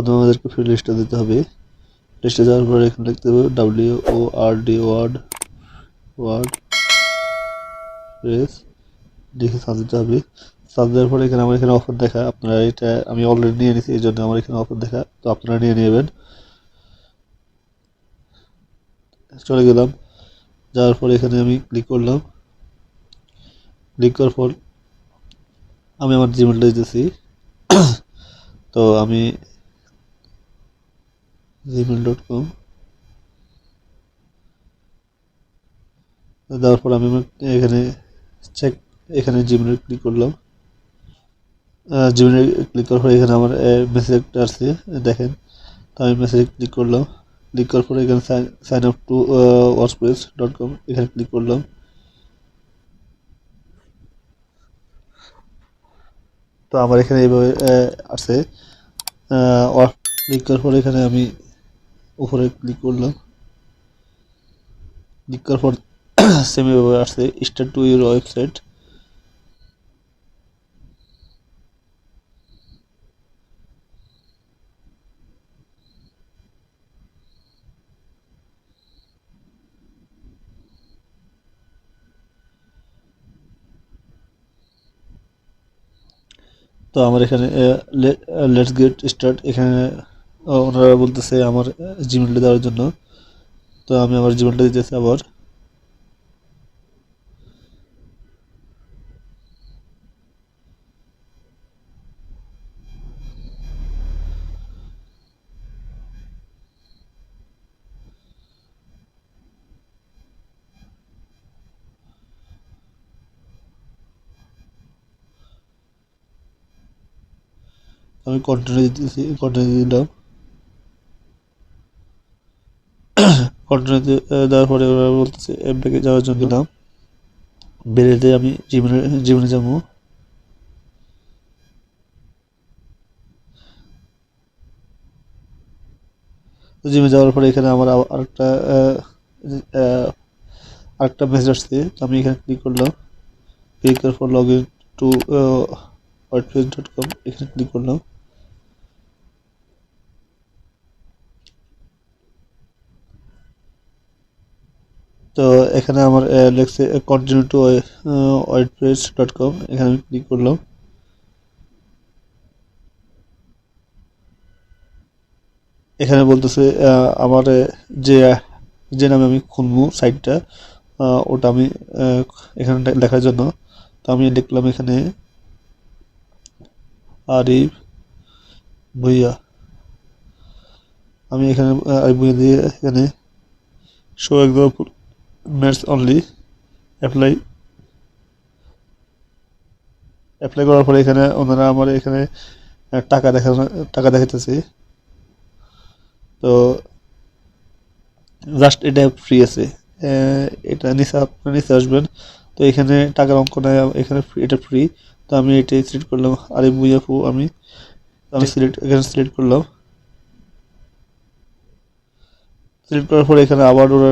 প্রথমে আমাদেরকে ফ্রি লিস্টে দিতে হবে। লিস্টে যাওয়ার পরে এখানে লিখতে হবে WORD ওয়ার্ড প্রেস লিখে সার্চ দিতে হবে। সার্চ দেওয়ার পরে এখানে আমার এখানে অফার দেখা, আপনারা এটা আমি অলরেডি নিয়ে নিয়েছি, এই জন্য আমার এখানে অফার দেখা, তো আপনারা নিয়ে নেবেন। চলে গেলাম, যাওয়ার পরে এখানে আমি ক্লিক করলাম। ক্লিক করার পর আমি আমার জিমেলটা দিতেছি। তো আমি gmail.com দেওয়ার পর আমি এখানে চেক, এখানে জিমেলে ক্লিক করলাম। জিমেলে ক্লিক করার পরে এখানে আমার মেসেজ একটা আসছে দেখেন, তো আমি মেসেজে ক্লিক করলাম। ক্লিক করার পরে এখানে সাইন আপ টু wordpress.com এখানে ক্লিক করলাম। তো আমার এখানে এইভাবে আছে। ক্লিক করার পরে এখানে আমি উপরে ক্লিক করলাম। ক্লিক করার পর সেম এভাবে আসছে স্টার্ট টু ইউর ওয়েবসাইট। তো আমার এখানে লেটস গেট স্টার্ট, এখানে ওনারা বলতেছে আমার জিমেলটা দেওয়ার জন্য। তো আমি আমার জিমেলটা দিতেছি আবার। আমি কন্টিনিউ দিতেছি, কন্টিনিউ দিলাম। কন্টিনিউ দেওয়ার পরে ওরা বলতেছে ব্যাকে যাওয়ার জন্য নাম বেরিয়ে আমি জিমেলে যাবো। জিমে যাওয়ার পরে এখানে আমার আরেকটা মেসেজ আসছে, তো আমি এখানে ক্লিক করলাম। ক্লিক করার পর লগ ইন টু wordpress.com এখানে ক্লিক করলাম। তো এখানে আমার লেখছে কন্টিনিউ টু wordpress.com এখানে আমি ক্লিক করলাম। এখানে বলতেছে আমার যে যে নামে আমি খুলবো সাইটটা, ওটা আমি এখানে লেখার জন্য। তো আমি লিখলাম এখানে আরিফ ভুইয়া। আমি এখানে আরিফ ভুইয়া দিয়ে এখানে show example maths only apply apply করার পরে এখানে ওনারা আমার এখানে টাকা টাকা দেখাতেছে। তো জাস্ট এটা ফ্রি আছে, এটা নিচে আপনার নিচে আসবেন। তো এখানে টাকার অঙ্ক নাই, এখানে এটা ফ্রি। তো আমি এটাই সিলেক্ট করলাম আরিফ ভুইয়া ফু। আমি এখানে সিলেক্ট করলাম। সিলেক্ট করার পরে এখানে আবার ওরা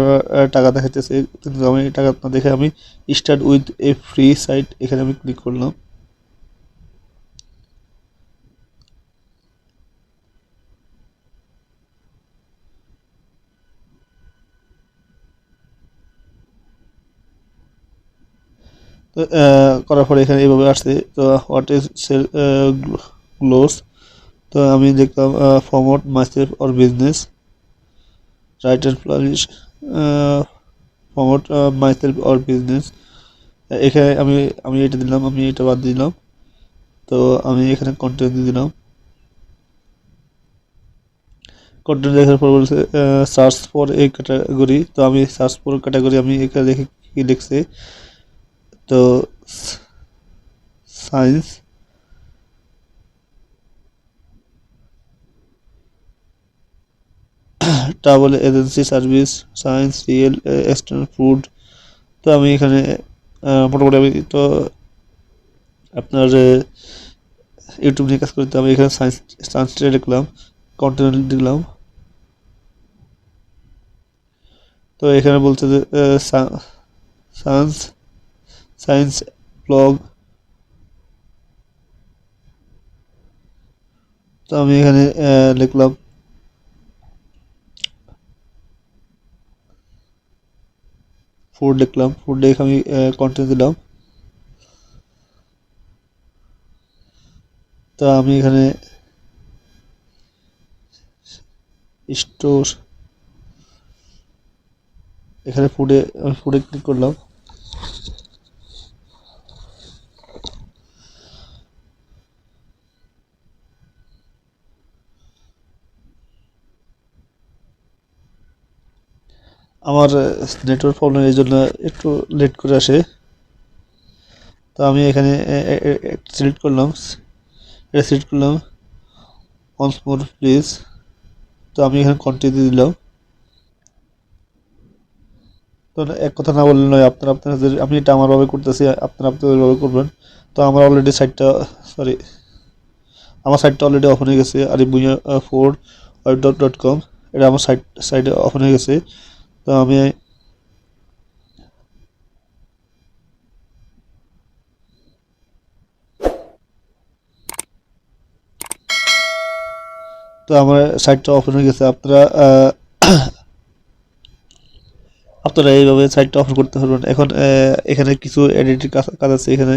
টাকা দেখাইতেছে, কিন্তু আমি টাকা না দেখে আমি start with a free site এখানে আমি ক্লিক করলাম। তো করার পরে এখানে এইভাবে আসছে। তো হোয়াট ইজ সেল গ্লোস। তো আমি দেখলাম promote myself or business, right and publish promote myself or business. এখানে আমি আমি এটা দিলাম, আমি এটা বাদ দিলাম। তো আমি এখানে কন্টিনিউ দিলাম। কন্টিনিউ দেখার পর বলছে সার্চ ফর এই ক্যাটাগরি। তো আমি সার্চ ফর ক্যাটাগরি আমি এখানে দেখি কি লিখছে। তো science, travel agency service, science, real estate, food. তো আমি এখানে মোটামুটি আমি তো আপনার ইউটিউব নিয়ে কাজ করতে আমি এখানে সায়েন্সটা লিখলাম, কন্টিনিউ দিলাম। তো এখানে বলছে যে সায়েন্স ব্লগ। তো আমি এখানে লিখলাম ফুড, লিখলাম ফুড, লিখে আমি কন্টেন্ট দিলাম। তো আমি এখানে স্টোর, এখানে ফুডে ক্লিক করলাম। আমার নেটওয়ার্ক প্রবলেম, এই জন্য একটু লেট করে আসে। তো আমি এখানে সিলেক্ট করলাম, এটা সিলেক্ট করলাম ওয়ান্স মোর প্লিজ। তো আমি এখানে কন্টিনিউ দিলাম। তো এক কথা না বললে নয়, আপনাদের আমি এটা আমারভাবে করতেছি, আপনারা আপনাদেরভাবে করবেন। তো আমার অলরেডি সাইটটা, সরি, আমার সাইটটা অলরেডি ওপেন হয়ে গেছে, আরিফভুঁইয়া ফোর web.com, এটা আমার সাইটে ওপেন হয়ে গেছে। তো আমি তো আমার সাইটটা ওপেন হয়ে গেছে। আপনারা এইভাবে সাইটটা ওপেন করতে পারবেন। এখন এখানে কিছু এডিটিং কাজ আছে এখানে।